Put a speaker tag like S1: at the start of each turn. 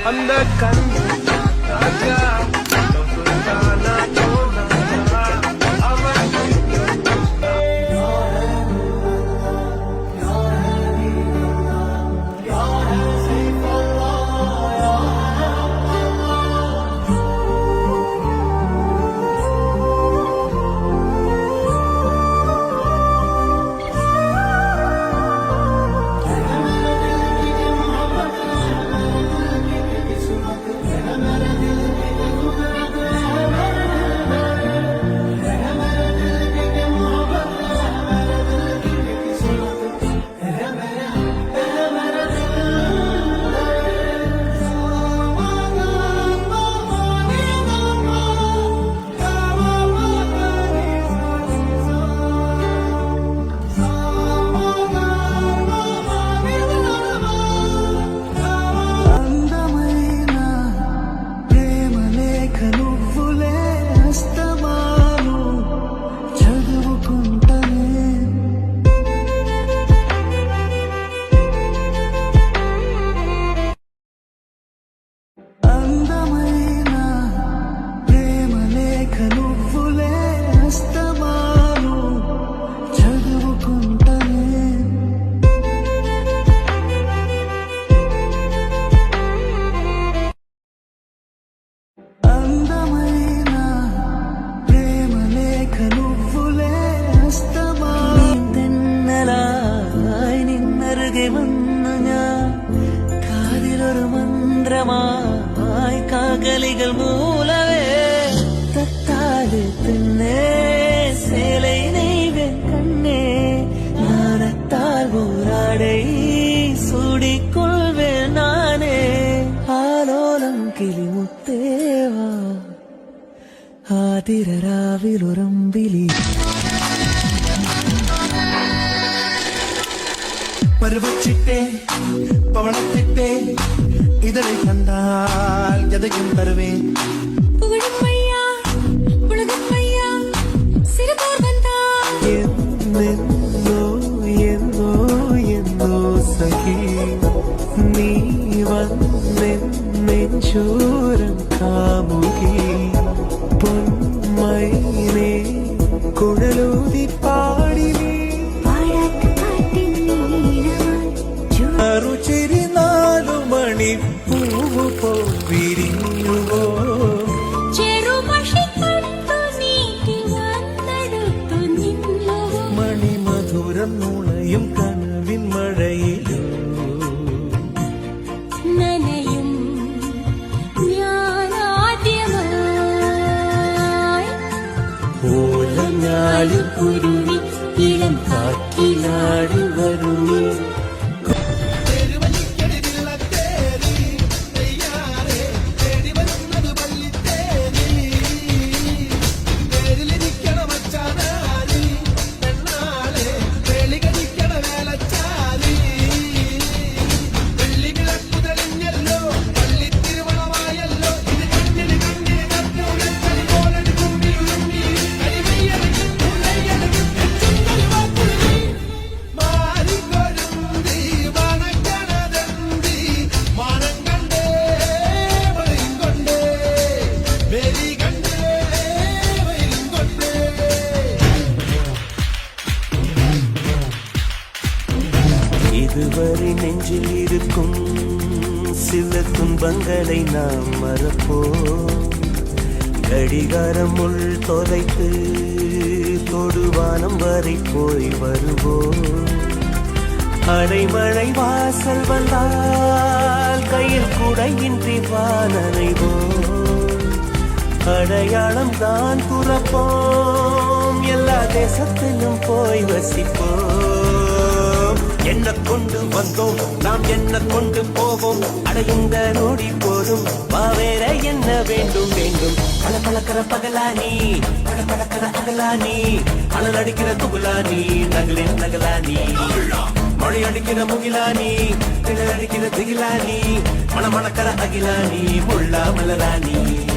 S1: அந்த கண் ராஜா കാതിലൊരു മന്ത്രമായി കാകലികൾ മൂലവേ തത്താല് തിന്നേ சேலை நெய்வேன் கண்ணே நாணத்தால் போராடை சூடிக்கொள்வேன் நானே ஆலோலம் கிளிமுத்தேவா ஆதிரராவிலுரம்பிலி பருவச்சிட்டே பவளத்திட்டே இதனை கண்டால் எதையும் தருவேன்
S2: புகழம்மையா புலகம்மையா சிறுபோர் வந்தால்
S1: என்னோ என்னோ என்னோ சகி நீ வந்தென்னோரம் காமுகி பொன்மைனே குழலூதி பாடினே രുചിരി 4 മണി പൂവ് പോരിഞ്ഞുവോ മണിമധുരം നുളയും കനവിൻ മഴയിലോ
S2: നനയും
S1: ഓലഞ്ഞാലു കുരുവി ഇളം കാക്കിലാടി വരുമേ இதுவரை நெஞ்சில் இருக்கும் சில துன்பங்களை நாம் மறப்போம் கடிகாரம் உள் தொலைத்து தொடுவானம் வரை போய் வருவோம் அடைமழை வாசல் வந்தால் கையில் குடையின்றி வானறைவோம் அடையாளம் தான் துறப்போம் எல்லா தேசத்திலும் போய் வசிப்போம் என்ன கொண்டு வந்தோம் நாம் என்ன கொண்டு போவோம் அடையுந்த நோடி போதும் வேற என்ன வேண்டும் வேண்டும் பல பழக்கிற பகலானி பட பழக்கிற அகலானி அனல் அடிக்கிற துகுலானி நகலின் நகலானி மழை அடிக்கிற முகிலானி திணல் அடிக்கிற திகிலானி மணமணக்கிற அகிலானி முள்ளா மலராணி